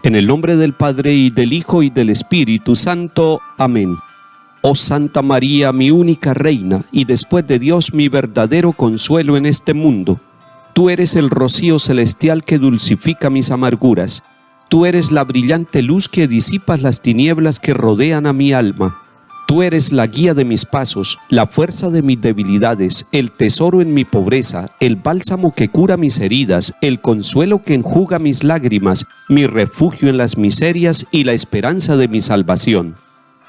En el nombre del Padre, y del Hijo, y del Espíritu Santo. Amén. Oh Santa María, mi única Reina, y después de Dios mi verdadero consuelo en este mundo. Tú eres el rocío celestial que dulcifica mis amarguras. Tú eres la brillante luz que disipa las tinieblas que rodean a mi alma. Tú eres la guía de mis pasos, la fuerza de mis debilidades, el tesoro en mi pobreza, el bálsamo que cura mis heridas, el consuelo que enjuga mis lágrimas, mi refugio en las miserias y la esperanza de mi salvación.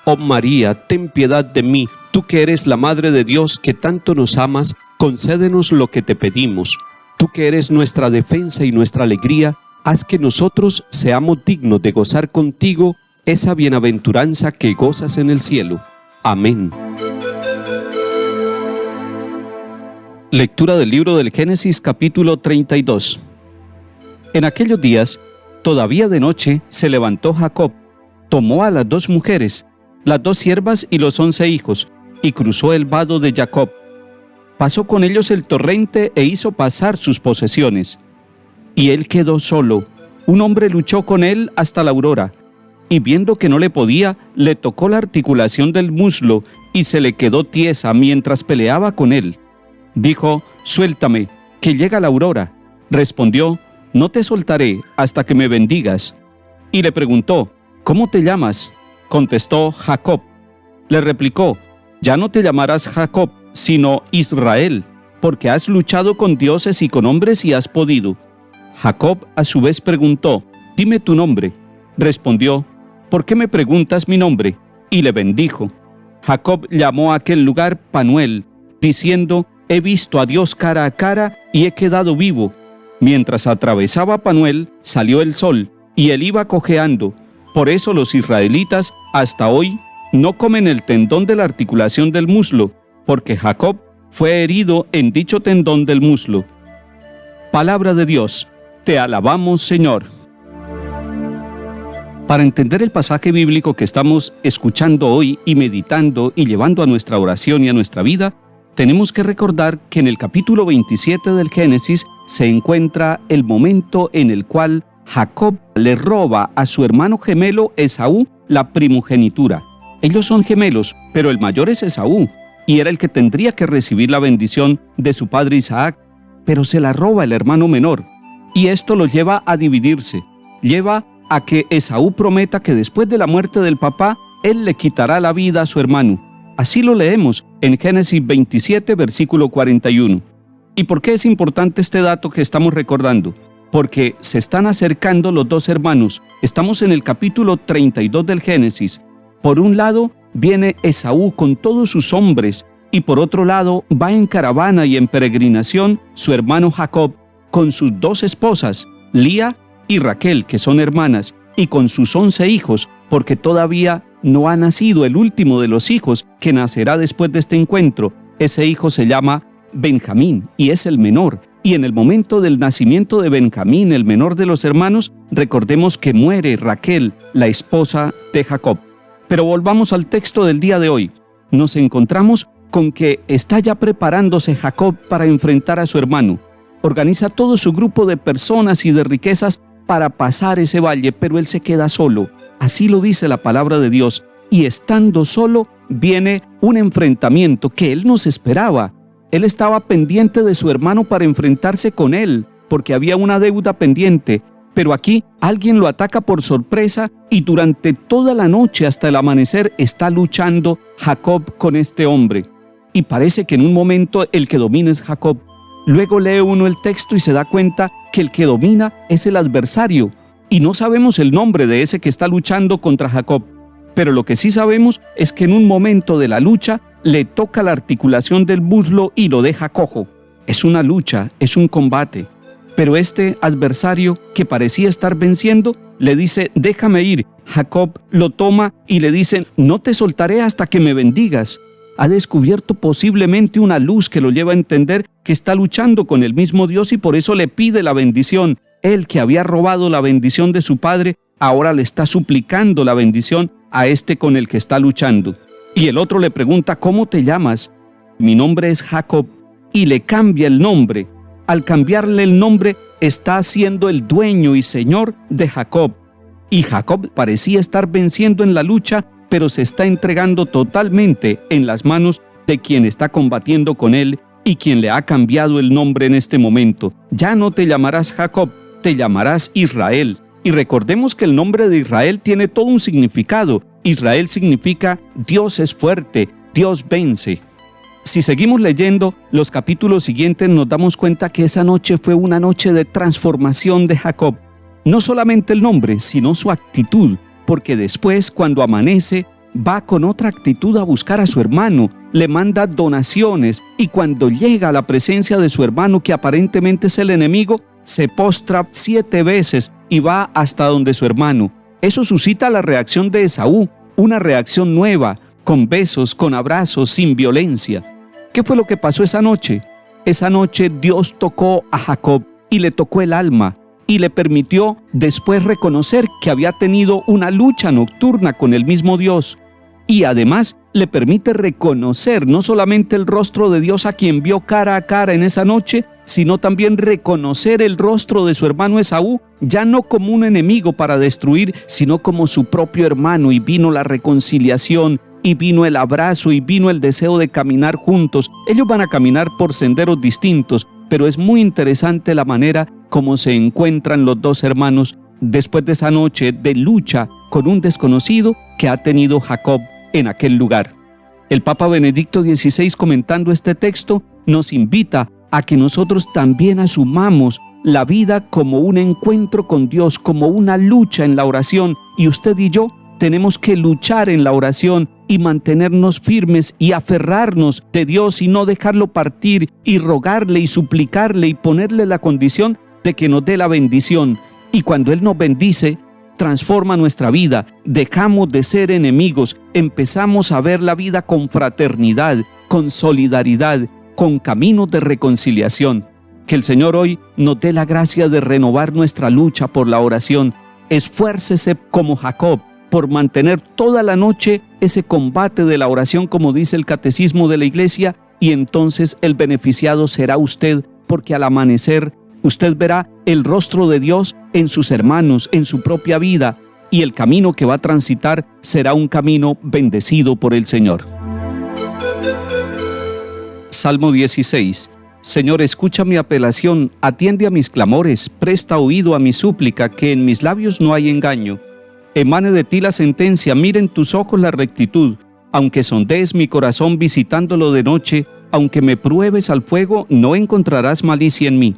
Oh María, ten piedad de mí, tú que eres la Madre de Dios, que tanto nos amas, concédenos lo que te pedimos. Tú que eres nuestra defensa y nuestra alegría, haz que nosotros seamos dignos de gozar contigo esa bienaventuranza que gozas en el cielo. Amén. Lectura del libro del Génesis, capítulo 32. En aquellos días, todavía de noche, se levantó Jacob, tomó a las 2 mujeres, las 2 siervas y los 11 hijos, y cruzó el vado de Jacob. Pasó con ellos el torrente e hizo pasar sus posesiones. Y él quedó solo. Un hombre luchó con él hasta la aurora, y viendo que no le podía, le tocó la articulación del muslo y se le quedó tiesa mientras peleaba con él. Dijo: suéltame, que llega la aurora. Respondió: no te soltaré hasta que me bendigas. Y le preguntó: ¿cómo te llamas? Contestó: Jacob. Le replicó: ya no te llamarás Jacob, sino Israel, porque has luchado con dioses y con hombres y has podido. Jacob a su vez preguntó: dime tu nombre. Respondió: ¿por qué me preguntas mi nombre? Y le bendijo. Jacob llamó a aquel lugar Panuel, diciendo: he visto a Dios cara a cara y he quedado vivo. Mientras atravesaba Panuel, salió el sol, y él iba cojeando. Por eso los israelitas hasta hoy no comen el tendón de la articulación del muslo, porque Jacob fue herido en dicho tendón del muslo. Palabra de Dios. Te alabamos, Señor. Para entender el pasaje bíblico que estamos escuchando hoy y meditando y llevando a nuestra oración y a nuestra vida, tenemos que recordar que en el capítulo 27 del Génesis se encuentra el momento en el cual Jacob le roba a su hermano gemelo Esaú la primogenitura. Ellos son gemelos, pero el mayor es Esaú, y era el que tendría que recibir la bendición de su padre Isaac, pero se la roba el hermano menor, y esto lo lleva a dividirse, lleva a que Esaú prometa que después de la muerte del papá, él le quitará la vida a su hermano. Así lo leemos en Génesis 27, versículo 41. ¿Y por qué es importante este dato que estamos recordando? Porque se están acercando los 2 hermanos. Estamos en el capítulo 32 del Génesis. Por un lado viene Esaú con todos sus hombres, y por otro lado va en caravana y en peregrinación su hermano Jacob con sus 2 esposas, Lía y Raquel, que son hermanas, y con sus 11 hijos, porque todavía no ha nacido el último de los hijos que nacerá después de este encuentro. Ese hijo se llama Benjamín y es el menor. Y en el momento del nacimiento de Benjamín, el menor de los hermanos, recordemos que muere Raquel, la esposa de Jacob. Pero volvamos al texto del día de hoy. Nos encontramos con que está ya preparándose Jacob para enfrentar a su hermano. Organiza todo su grupo de personas y de riquezas para pasar ese valle, pero él se queda solo. Así lo dice la palabra de Dios. Y estando solo, viene un enfrentamiento que él no se esperaba. Él estaba pendiente de su hermano para enfrentarse con él, porque había una deuda pendiente. Pero aquí alguien lo ataca por sorpresa y durante toda la noche hasta el amanecer está luchando Jacob con este hombre. Y parece que en un momento el que domina es Jacob. Luego lee uno el texto y se da cuenta que el que domina es el adversario. Y no sabemos el nombre de ese que está luchando contra Jacob. Pero lo que sí sabemos es que en un momento de la lucha le toca la articulación del muslo y lo deja cojo. Es una lucha, es un combate. Pero este adversario que parecía estar venciendo le dice: déjame ir. Jacob lo toma y le dice: no te soltaré hasta que me bendigas. Ha descubierto posiblemente una luz que lo lleva a entender que está luchando con el mismo Dios y por eso le pide la bendición. Él, que había robado la bendición de su padre, ahora le está suplicando la bendición a este con el que está luchando. Y el otro le pregunta: ¿cómo te llamas? Mi nombre es Jacob. Y le cambia el nombre. Al cambiarle el nombre, está siendo el dueño y señor de Jacob. y Jacob parecía estar venciendo en la lucha, pero se está entregando totalmente en las manos de quien está combatiendo con él y quien le ha cambiado el nombre en este momento. Ya no te llamarás Jacob, te llamarás Israel. Y recordemos que el nombre de Israel tiene todo un significado. Israel significa Dios es fuerte, Dios vence. Si seguimos leyendo los capítulos siguientes, nos damos cuenta que esa noche fue una noche de transformación de Jacob. No solamente el nombre, sino su actitud, porque después, cuando amanece, va con otra actitud a buscar a su hermano, le manda donaciones, y cuando llega a la presencia de su hermano, que aparentemente es el enemigo, se postra 7 veces y va hasta donde su hermano. Eso suscita la reacción de Esaú, una reacción nueva, con besos, con abrazos, sin violencia. ¿Qué fue lo que pasó esa noche? Esa noche Dios tocó a Jacob y le tocó el alma y le permitió después reconocer que había tenido una lucha nocturna con el mismo Dios. Y además le permite reconocer no solamente el rostro de Dios a quien vio cara a cara en esa noche, sino también reconocer el rostro de su hermano Esaú, ya no como un enemigo para destruir, sino como su propio hermano, y vino la reconciliación, y vino el abrazo, y vino el deseo de caminar juntos. Ellos van a caminar por senderos distintos, pero es muy interesante la manera como se encuentran los dos hermanos después de esa noche de lucha con un desconocido que ha tenido Jacob en aquel lugar. El Papa Benedicto XVI, comentando este texto, nos invita a que nosotros también asumamos la vida como un encuentro con Dios, como una lucha en la oración, y usted y yo tenemos que luchar en la oración y mantenernos firmes y aferrarnos de Dios y no dejarlo partir, y rogarle y suplicarle y ponerle la condición de que nos dé la bendición. Y cuando Él nos bendice, transforma nuestra vida, dejamos de ser enemigos, empezamos a ver la vida con fraternidad, con solidaridad, con caminos de reconciliación. Que el Señor hoy nos dé la gracia de renovar nuestra lucha por la oración. Esfuércese como Jacob por mantener toda la noche ese combate de la oración, como dice el Catecismo de la Iglesia, y entonces el beneficiado será usted, porque al amanecer usted verá el rostro de Dios en sus hermanos, en su propia vida, y el camino que va a transitar será un camino bendecido por el Señor. Salmo 16. Señor, escucha mi apelación, atiende a mis clamores, presta oído a mi súplica, que en mis labios no hay engaño. Emane de ti la sentencia, mira en tus ojos la rectitud. Aunque sondees mi corazón visitándolo de noche, aunque me pruebes al fuego, no encontrarás malicia en mí.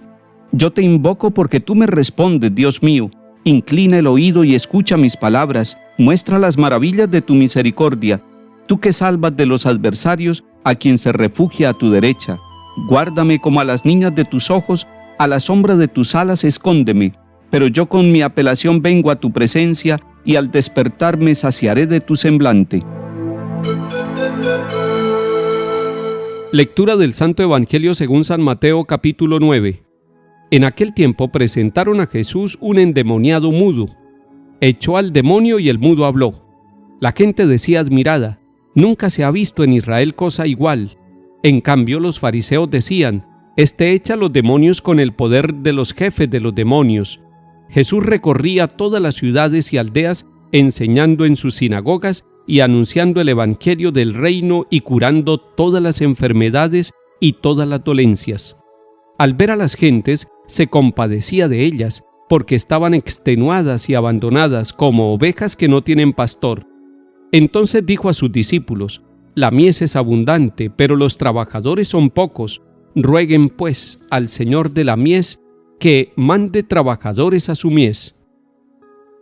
Yo te invoco porque tú me respondes, Dios mío. Inclina el oído y escucha mis palabras. Muestra las maravillas de tu misericordia. Tú que salvas de los adversarios a quien se refugia a tu derecha. Guárdame como a las niñas de tus ojos, a la sombra de tus alas escóndeme. Pero yo con mi apelación vengo a tu presencia, y al despertar me saciaré de tu semblante. Lectura del Santo Evangelio según San Mateo, capítulo 9. En aquel tiempo presentaron a Jesús un endemoniado mudo. Echó al demonio y el mudo habló. La gente decía admirada: nunca se ha visto en Israel cosa igual. En cambio los fariseos decían: este echa los demonios con el poder de los jefes de los demonios. Jesús recorría todas las ciudades y aldeas, enseñando en sus sinagogas y anunciando el evangelio del reino y curando todas las enfermedades y todas las dolencias. Al ver a las gentes, se compadecía de ellas, porque estaban extenuadas y abandonadas como ovejas que no tienen pastor. Entonces dijo a sus discípulos: la mies es abundante, pero los trabajadores son pocos. Rueguen pues al Señor de la mies que mande trabajadores a su mies.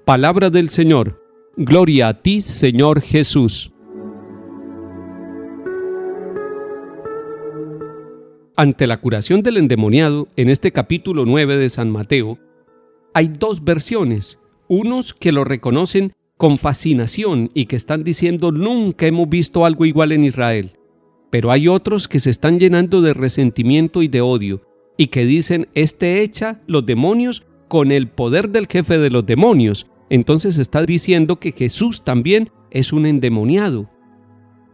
Palabra del Señor. Gloria a ti, Señor Jesús. Ante la curación del endemoniado, en este capítulo 9 de San Mateo, hay dos versiones. Unos que lo reconocen con fascinación y que están diciendo: nunca hemos visto algo igual en Israel. Pero hay otros que se están llenando de resentimiento y de odio, y que dicen: este echa los demonios con el poder del jefe de los demonios. Entonces está diciendo que Jesús también es un endemoniado.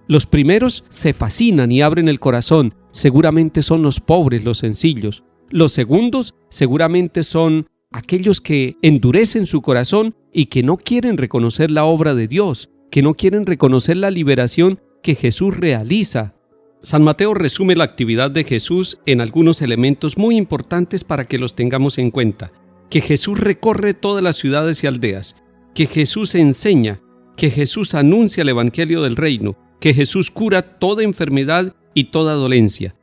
Los primeros se fascinan y abren el corazón. Seguramente son los pobres, los sencillos. Los segundos seguramente son aquellos que endurecen su corazón y que no quieren reconocer la obra de Dios, que no quieren reconocer la liberación que Jesús realiza. San Mateo resume la actividad de Jesús en algunos elementos muy importantes para que los tengamos en cuenta. Que Jesús recorre todas las ciudades y aldeas, que Jesús enseña, que Jesús anuncia el Evangelio del Reino, que Jesús cura toda enfermedad y toda dolencia.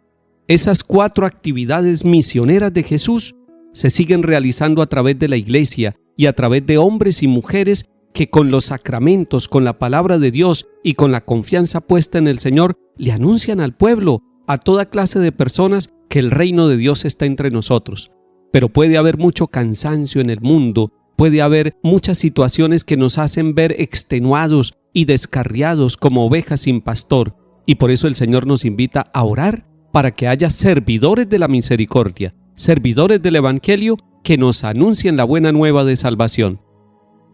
Esas 4 actividades misioneras de Jesús se siguen realizando a través de la Iglesia y a través de hombres y mujeres que con los sacramentos, con la palabra de Dios y con la confianza puesta en el Señor, le anuncian al pueblo, a toda clase de personas, que el reino de Dios está entre nosotros. Pero puede haber mucho cansancio en el mundo, puede haber muchas situaciones que nos hacen ver extenuados y descarriados como ovejas sin pastor, y por eso el Señor nos invita a orar para que haya servidores de la misericordia, servidores del Evangelio que nos anuncien la buena nueva de salvación.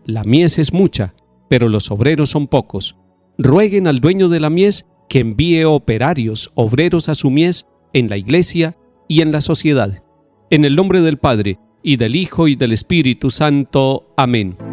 La mies es mucha, pero los obreros son pocos. Rueguen al dueño de la mies que envíe operarios, obreros a su mies en la Iglesia y en la sociedad. En el nombre del Padre, y del Hijo, y del Espíritu Santo. Amén.